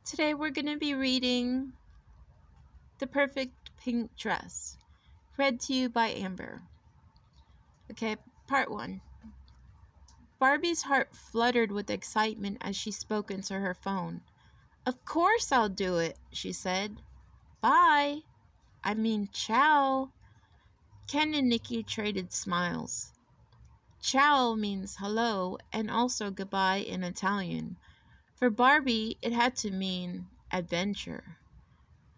Today we're going to be reading The Perfect Pink Dress, read to you by Amber. Okay, part 1. Barbie's heart fluttered with excitement as she spoke into her phone. "Of course I'll do it," she said. "Bye. I mean, ciao." Ken and Nikki traded smiles. Ciao means hello and also goodbye in Italian. For Barbie, it had to mean adventure.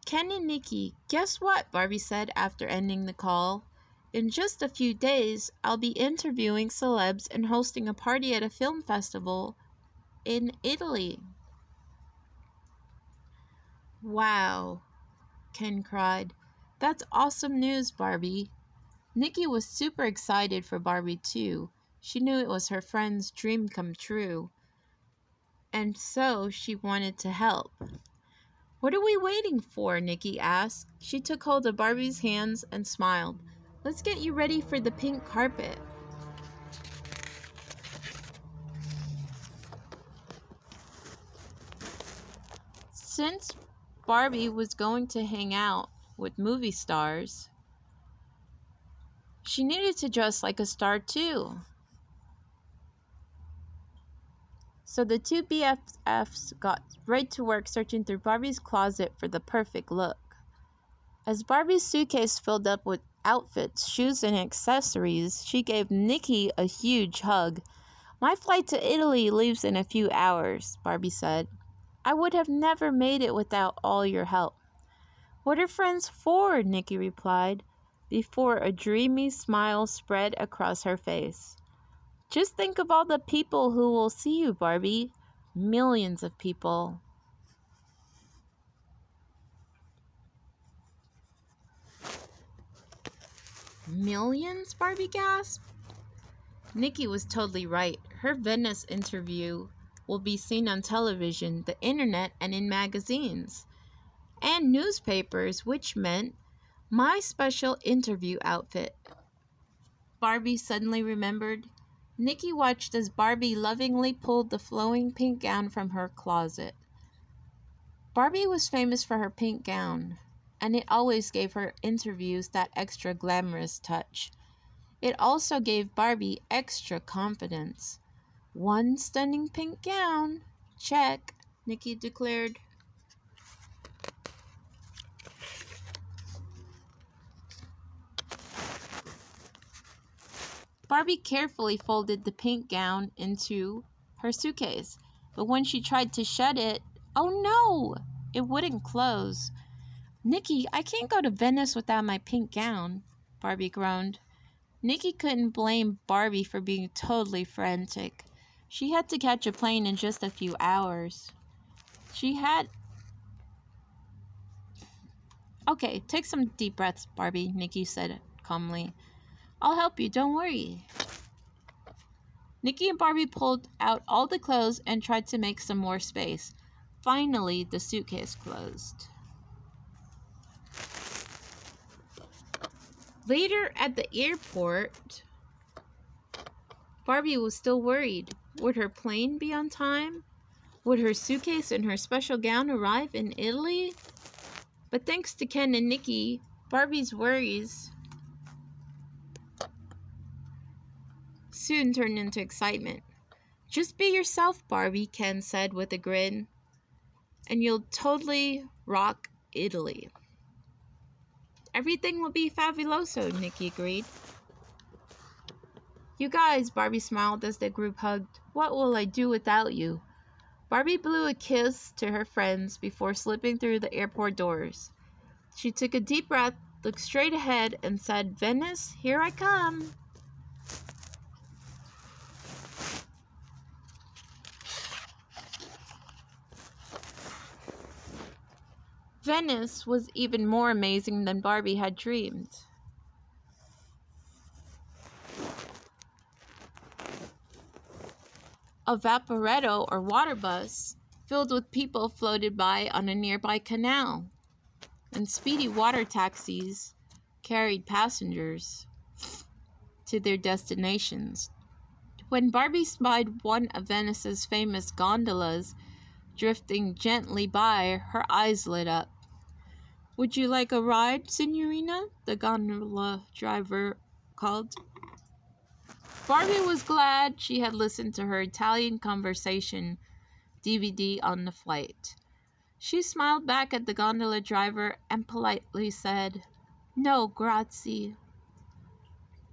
"Ken and Nikki, guess what?" Barbie said after ending the call. "In just a few days, I'll be interviewing celebs and hosting a party at a film festival in Italy." "Wow," Ken cried. "That's awesome news, Barbie." Nikki was super excited for Barbie too. She knew it was her friend's dream come true, and so she wanted to help. "What are we waiting for?" Nikki asked. She took hold of Barbie's hands and smiled. "Let's get you ready for the pink carpet." Since Barbie was going to hang out with movie stars, she needed to dress like a star too. So the two BFFs got right to work searching through Barbie's closet for the perfect look. As Barbie's suitcase filled up with outfits, shoes, and accessories, she gave Nikki a huge hug. "My flight to Italy leaves in a few hours," Barbie said. "I would have never made it without all your help." "What are friends for?" Nikki replied, before a dreamy smile spread across her face. "Just think of all the people who will see you, Barbie. Millions of people." "Millions?" Barbie gasped. Nikki was totally right. Her Venice interview will be seen on television, the internet, and in magazines and newspapers, which meant my special interview outfit. Barbie suddenly remembered. Nikki watched as Barbie lovingly pulled the flowing pink gown from her closet. Barbie was famous for her pink gown, and it always gave her interviews that extra glamorous touch. It also gave Barbie extra confidence. "One stunning pink gown. Check," Nikki declared. Barbie carefully folded the pink gown into her suitcase, but when she tried to shut it, oh no! It wouldn't close. "Nikki, I can't go to Venice without my pink gown," Barbie groaned. Nikki couldn't blame Barbie for being totally frantic. She had to catch a plane in just a few hours. "Okay, take some deep breaths, Barbie," Nikki said calmly. "I'll help you, don't worry." Nikki and Barbie pulled out all the clothes and tried to make some more space. Finally, the suitcase closed. Later at the airport, Barbie was still worried. Would her plane be on time? Would her suitcase and her special gown arrive in Italy? But thanks to Ken and Nikki, Barbie's worries soon turned into excitement. "Just be yourself, Barbie," Ken said with a grin, "and you'll totally rock Italy." "Everything will be fabuloso," Nikki agreed. "You guys," Barbie smiled as the group hugged. "What will I do without you?" Barbie blew a kiss to her friends before slipping through the airport doors. She took a deep breath, looked straight ahead, and said, "Venice, here I come." Venice was even more amazing than Barbie had dreamed. A vaporetto or water bus filled with people floated by on a nearby canal, and speedy water taxis carried passengers to their destinations. When Barbie spied one of Venice's famous gondolas, drifting gently by, her eyes lit up. "Would you like a ride, Signorina?" the gondola driver called. Barbie was glad she had listened to her Italian conversation DVD on the flight. She smiled back at the gondola driver and politely said, "No, grazie."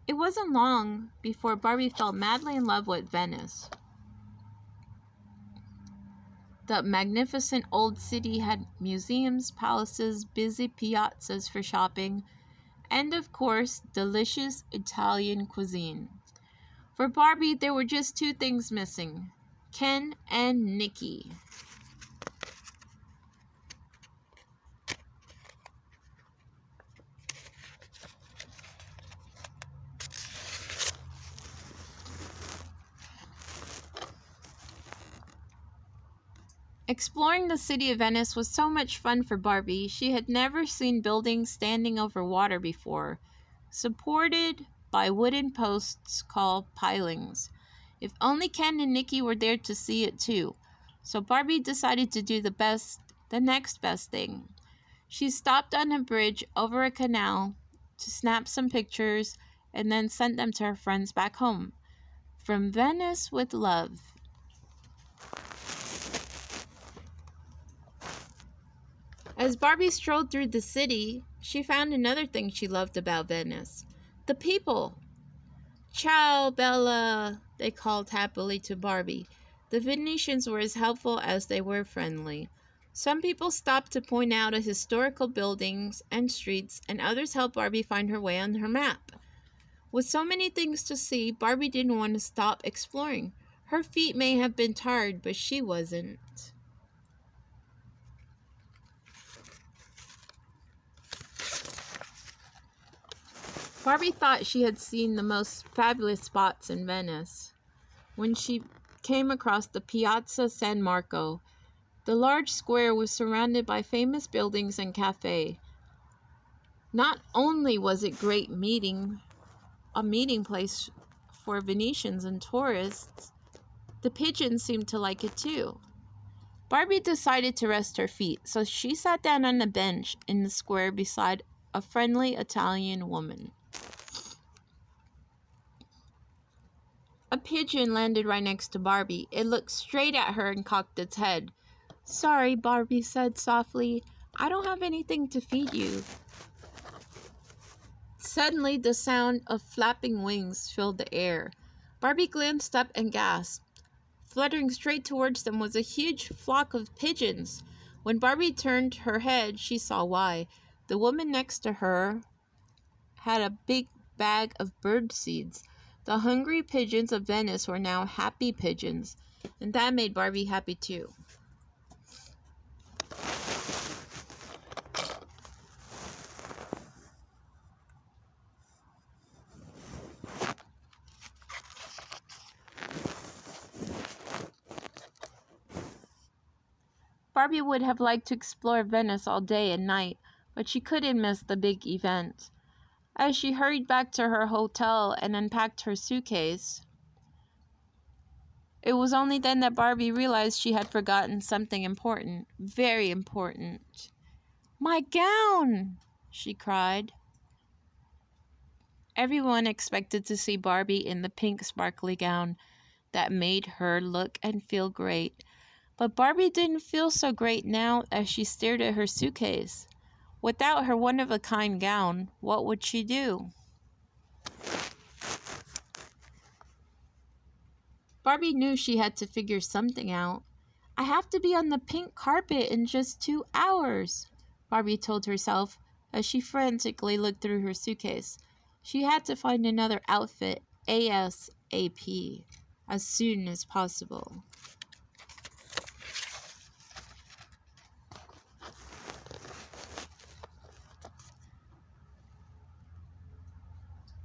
It wasn't long before Barbie fell madly in love with Venice. The magnificent old city had museums, palaces, busy piazzas for shopping, and of course, delicious Italian cuisine. For Barbie, there were just two things missing: Ken and Nikki. Exploring the city of Venice was so much fun for Barbie. She had never seen buildings standing over water before, supported by wooden posts called pilings. If only Ken and Nikki were there to see it too. So Barbie decided to do the next best thing. She stopped on a bridge over a canal to snap some pictures and then sent them to her friends back home. From Venice with love. As Barbie strolled through the city, she found another thing she loved about Venice: the people. "Ciao, Bella," they called happily to Barbie. The Venetians were as helpful as they were friendly. Some people stopped to point out historical buildings and streets, and others helped Barbie find her way on her map. With so many things to see, Barbie didn't want to stop exploring. Her feet may have been tired, but she wasn't. Barbie thought she had seen the most fabulous spots in Venice when she came across the Piazza San Marco. The large square was surrounded by famous buildings and cafes. Not only was it a meeting place for Venetians and tourists, the pigeons seemed to like it too. Barbie decided to rest her feet, so she sat down on a bench in the square beside a friendly Italian woman. A pigeon landed right next to Barbie. It looked straight at her and cocked its head. "Sorry," Barbie said softly. "I don't have anything to feed you." Suddenly, the sound of flapping wings filled the air. Barbie glanced up and gasped. Fluttering straight towards them was a huge flock of pigeons. When Barbie turned her head, she saw why. The woman next to her had a big bag of bird seeds. The hungry pigeons of Venice were now happy pigeons, and that made Barbie happy too. Barbie would have liked to explore Venice all day and night, but she couldn't miss the big event. As she hurried back to her hotel and unpacked her suitcase, it was only then that Barbie realized she had forgotten something important, very important. "My gown!" she cried. Everyone expected to see Barbie in the pink sparkly gown that made her look and feel great. But Barbie didn't feel so great now as she stared at her suitcase. Without her one-of-a-kind gown, what would she do? Barbie knew she had to figure something out. "I have to be on the pink carpet in just 2 hours," Barbie told herself as she frantically looked through her suitcase. She had to find another outfit ASAP, as soon as possible.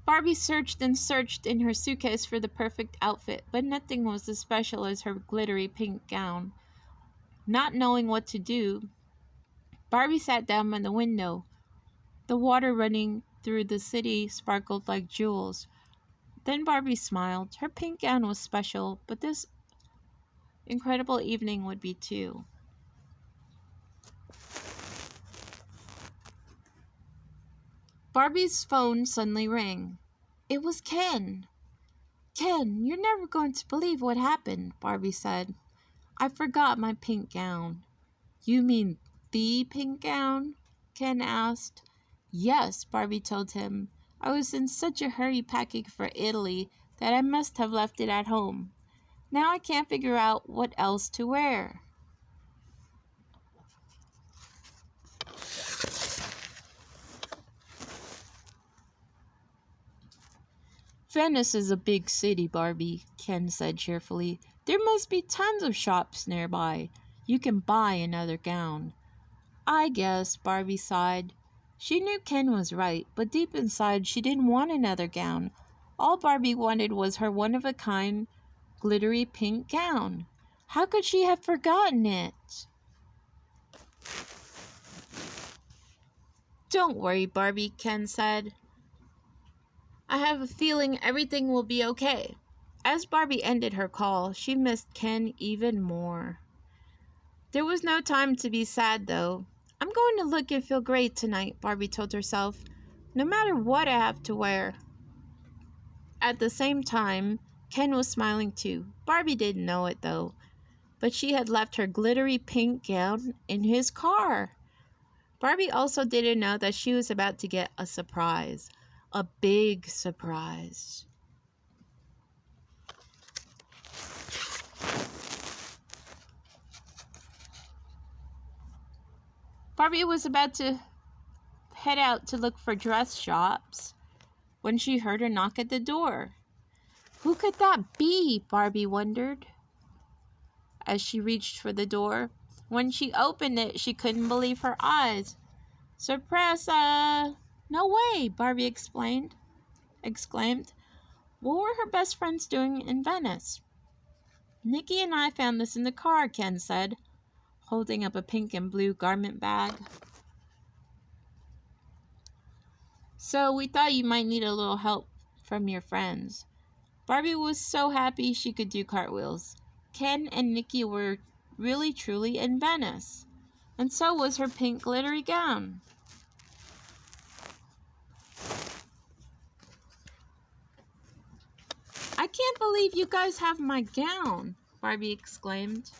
Barbie searched and searched in her suitcase for the perfect outfit, but nothing was as special as her glittery pink gown. Not knowing what to do, Barbie sat down by the window. The water running through the city sparkled like jewels. Then Barbie smiled. Her pink gown was special, but this incredible evening would be too. Barbie's phone suddenly rang. It was Ken. Ken, you're never going to believe what happened, Barbie said. I forgot my pink gown. You mean the pink gown? Ken asked. Yes, Barbie told him. I was in such a hurry packing for Italy that I must have left it at home. Now I can't figure out what else to wear. Venice is a big city, Barbie, Ken said cheerfully. There must be tons of shops nearby. You can buy another gown. I guess, Barbie sighed. She knew Ken was right, but deep inside she didn't want another gown. All Barbie wanted was her one-of-a-kind, glittery pink gown. How could she have forgotten it? Don't worry, Barbie, Ken said. I have a feeling everything will be okay. As Barbie ended her call, she missed Ken even more. There was no time to be sad, though. I'm going to look and feel great tonight, Barbie told herself, no matter what I have to wear. At the same time, Ken was smiling too. Barbie didn't know it, though, but she had left her glittery pink gown in his car. Barbie also didn't know that she was about to get a surprise. A big surprise. Barbie was about to head out to look for dress shops when she heard a knock at the door. Who could that be? Barbie wondered as she reached for the door. When she opened it, she couldn't believe her eyes. Surpresa! No way, Barbie exclaimed. What were her best friends doing in Venice? Nikki and I found this in the car, Ken said, holding up a pink and blue garment bag. So we thought you might need a little help from your friends. Barbie was so happy she could do cartwheels. Ken and Nikki were really truly in Venice, and so was her pink glittery gown. I can't believe you guys have my gown, Barbie exclaimed.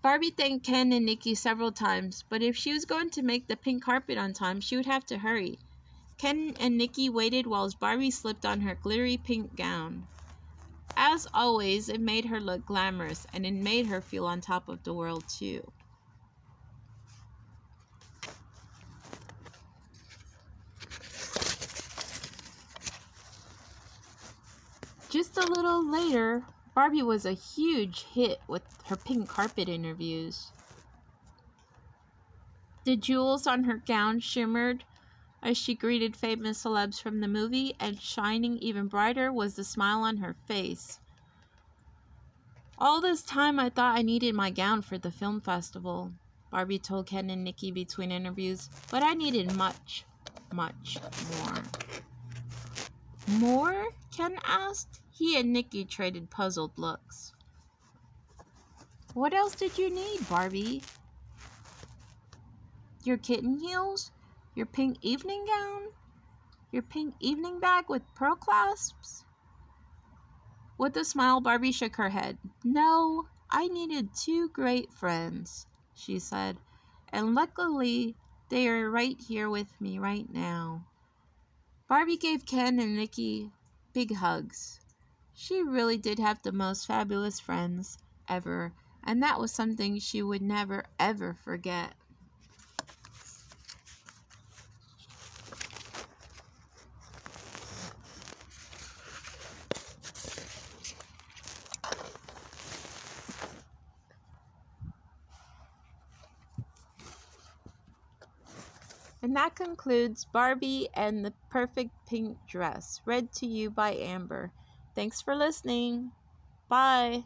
Barbie thanked Ken and Nikki several times, but if she was going to make the pink carpet on time, she would have to hurry. Ken and Nikki waited while Barbie slipped on her glittery pink gown. As always, it made her look glamorous, and it made her feel on top of the world, too. Just a little later, Barbie was a huge hit with her pink carpet interviews. The jewels on her gown shimmered as she greeted famous celebs from the movie, and shining even brighter was the smile on her face. All this time I thought I needed my gown for the film festival, Barbie told Ken and Nikki between interviews, but I needed much, much more. More? Ken asked. He and Nikki traded puzzled looks. What else did you need, Barbie? Your kitten heels? Your pink evening gown? Your pink evening bag with pearl clasps? With a smile, Barbie shook her head. No, I needed two great friends, she said, and luckily they are right here with me right now. Barbie gave Ken and Nikki big hugs. She really did have the most fabulous friends ever, and that was something she would never ever forget. And that concludes Barbie and the Perfect Pink Dress, read to you by Amber. Thanks for listening. Bye.